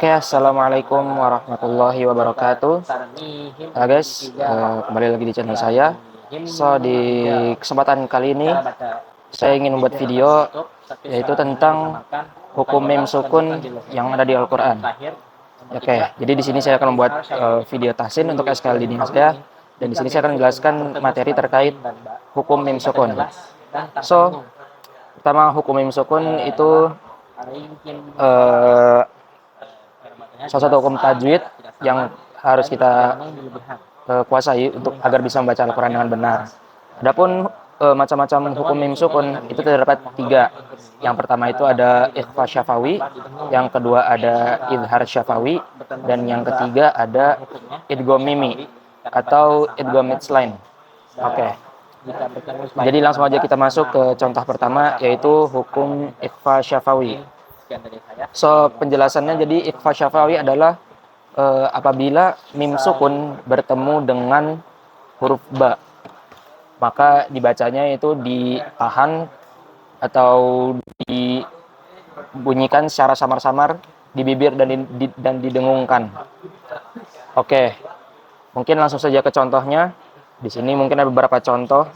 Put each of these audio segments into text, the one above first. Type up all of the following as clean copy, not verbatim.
Oke, assalamualaikum warahmatullahi wabarakatuh. Guys, kembali lagi di channel saya. Di kesempatan kali ini saya ingin membuat video yaitu tentang hukum mim sukun yang ada di Al-Quran. Oke, jadi di sini saya akan membuat video tahsin untuk SKL dini saya, dan di sini saya akan menjelaskan materi terkait hukum mim sukun. Pertama, hukum mim sukun itu salah satu hukum tajwid yang harus kita kuasai untuk agar bisa membaca Al-Quran dengan benar. Adapun macam-macam hukum mim sukun itu terdapat 3. Yang pertama itu ada ikhfa syafawi, yang kedua ada idhar syafawi, dan yang ketiga ada idgham mimi atau idgham midline. Oke. Jadi langsung aja kita masuk ke contoh pertama, yaitu hukum ikhfa syafawi. Penjelasannya, jadi ikhfa syafawi adalah apabila mim sukun bertemu dengan huruf ba, maka dibacanya itu ditahan atau dibunyikan secara samar-samar di bibir dan didengungkan. Oke, mungkin langsung saja ke contohnya. Di sini mungkin ada beberapa contoh.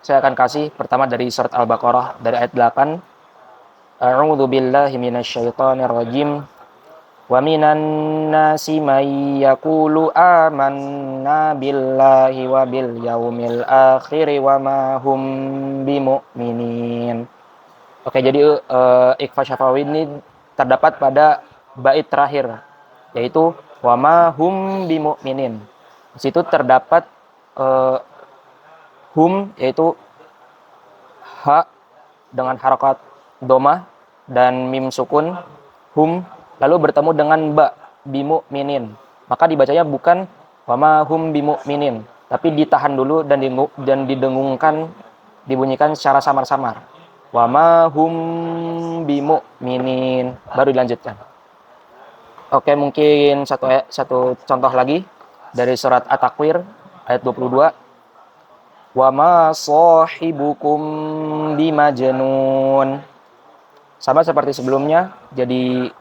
Saya akan kasih pertama dari surat Al-Baqarah dari ayat 8. A'udzu billahi minasyaitonir rajim. Wa minan nasi may yaqulu amanna billahi wa bil yaumil akhir wa ma hum bimu'minin. Oke, jadi ikhfa syafawi ini terdapat pada bait terakhir, yaitu wa ma hum bimu'minin. Di situ terdapat hum, yaitu ha dengan harakat domah dan mim sukun hum, lalu bertemu dengan ba bimu'minin, maka dibacanya bukan wama hum bimu'minin, tapi ditahan dulu dan didengungkan, dibunyikan secara samar-samar, wama hum bimu'minin, baru dilanjutkan. Oke, mungkin satu contoh lagi dari surat At-Takwir ayat 22. Wama sahibukum bimajnun. Sama seperti sebelumnya, jadi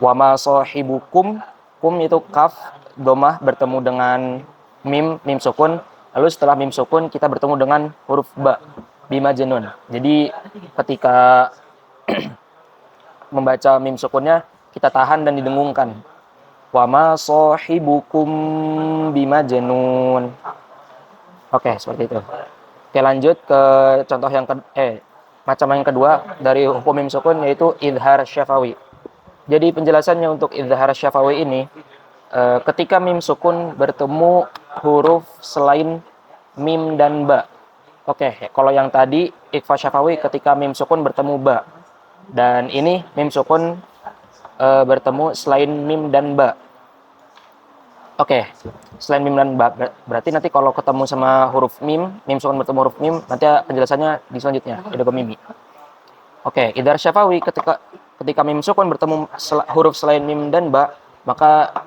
wama sahibukum, kum itu kaf domah bertemu dengan mim sukun, lalu setelah mim sukun kita bertemu dengan huruf ba bimajnun. Jadi ketika membaca mim sukunnya kita tahan dan didengungkan, wama sahibukum bimajnun. Oke, seperti itu. Oke, lanjut ke contoh macam yang kedua dari hukum mim sukun, yaitu idhar syafawi. Jadi penjelasannya untuk idhar syafawi ini, ketika mim sukun bertemu huruf selain mim dan ba. Oke, kalau yang tadi ikhfa syafawi ketika mim sukun bertemu ba, dan ini mim sukun bertemu selain mim dan ba. Oke, selain mim dan ba, berarti nanti kalau ketemu sama huruf mim sukun bertemu huruf mim, nanti penjelasannya di selanjutnya, idgham mimi. Oke, idhar syafawi ketika mim sukun bertemu huruf selain mim dan ba, maka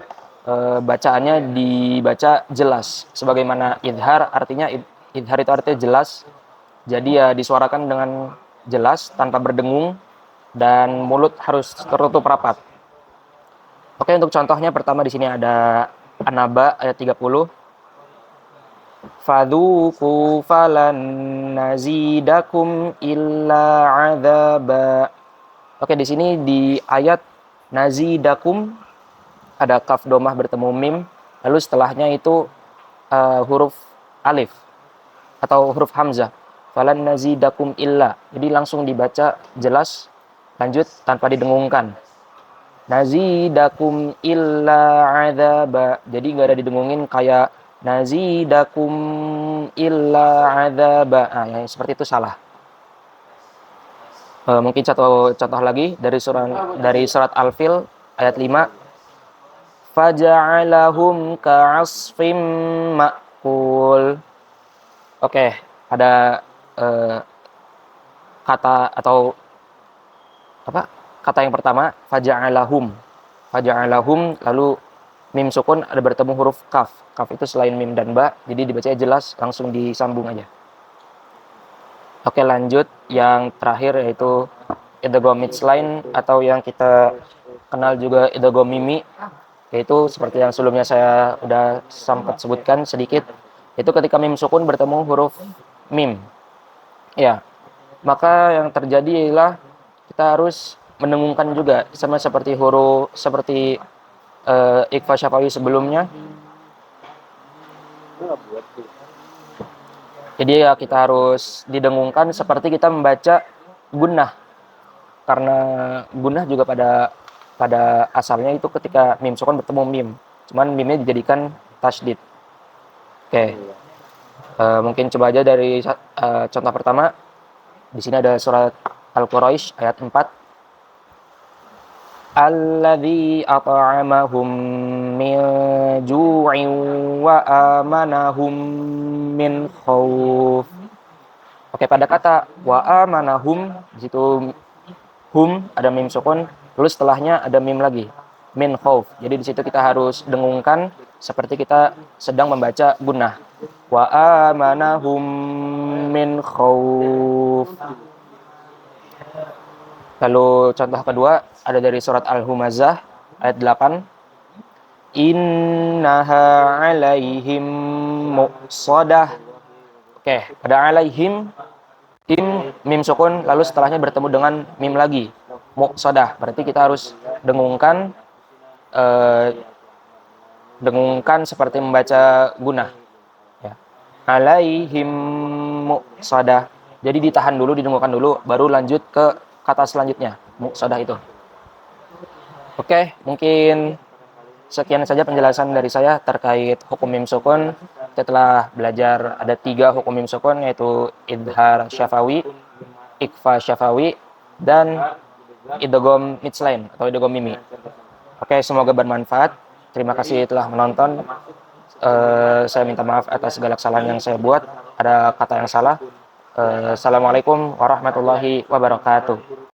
bacaannya dibaca jelas. Sebagaimana idhar, artinya idhar itu artinya jelas. Jadi ya disuarakan dengan jelas tanpa berdengung, dan mulut harus tertutup rapat. Oke, untuk contohnya pertama di sini ada An-Naba ayat 30. Fadzuqu falan nazidakum illa adzaba. Oke, di sini di ayat nazidakum ada kaf domah bertemu mim, lalu setelahnya itu huruf alif atau huruf hamzah. Falan nazidakum illa. Jadi langsung dibaca jelas, lanjut tanpa didengungkan. Nazidakum illa adzaba. Jadi nggak ada didengungin kayak nazidakum illa adzaba. Nah, yang seperti itu salah. Mungkin contoh lagi dari surat Al-Fil ayat 5. Faja'alahum ka'asfim ma'kul. Oke, ada kata atau kata yang pertama faja'alahum, lalu mim sukun ada bertemu huruf kaf itu selain mim dan ba, jadi dibacanya jelas, langsung disambung aja. Oke, lanjut yang terakhir, yaitu idgham midline atau yang kita kenal juga idgham mimi, yaitu seperti yang sebelumnya saya udah sempat sebutkan sedikit, itu ketika mim sukun bertemu huruf mim. Ya, maka yang terjadi ialah kita harus mendengungkan juga sama seperti ikhfa syafawi sebelumnya. Jadi ya kita harus didengungkan seperti kita membaca gunnah. Karena gunnah juga pada asalnya itu ketika mim sukun bertemu mim. Cuman mimnya dijadikan tasydid. Oke. Mungkin coba aja dari contoh pertama. Di sini ada surat Al-Quraisy ayat 4. Alladzi at'amahum min ju'in wa amanahum min khauf. Oke, pada kata wa amanahum di situ hum ada mim sukun, lalu setelahnya ada mim lagi, min khauf. Jadi di situ kita harus dengungkan seperti kita sedang membaca gunnah. Wa amanahum min khauf. Lalu contoh kedua ada dari surat Al-Humazah ayat 8. Innaha alaihim muqsadah. Oke, pada alaihim mim sukun lalu setelahnya bertemu dengan mim lagi. Muqsadah. Berarti kita harus dengungkan seperti membaca gunnah. Ya. Alaihim muqsadah. Jadi ditahan dulu, didengungkan dulu, baru lanjut ke kata selanjutnya, muqsadah itu. Oke, mungkin sekian saja penjelasan dari saya terkait hukum mim sukun. Kita telah belajar ada 3 hukum mim sukun, yaitu idhar syafawi, ikhfa syafawi, dan idgham mitslain atau idgham mimi. Oke, semoga bermanfaat. Terima kasih telah menonton. Saya minta maaf atas segala kesalahan yang saya buat. Ada kata yang salah. Assalamualaikum warahmatullahi wabarakatuh.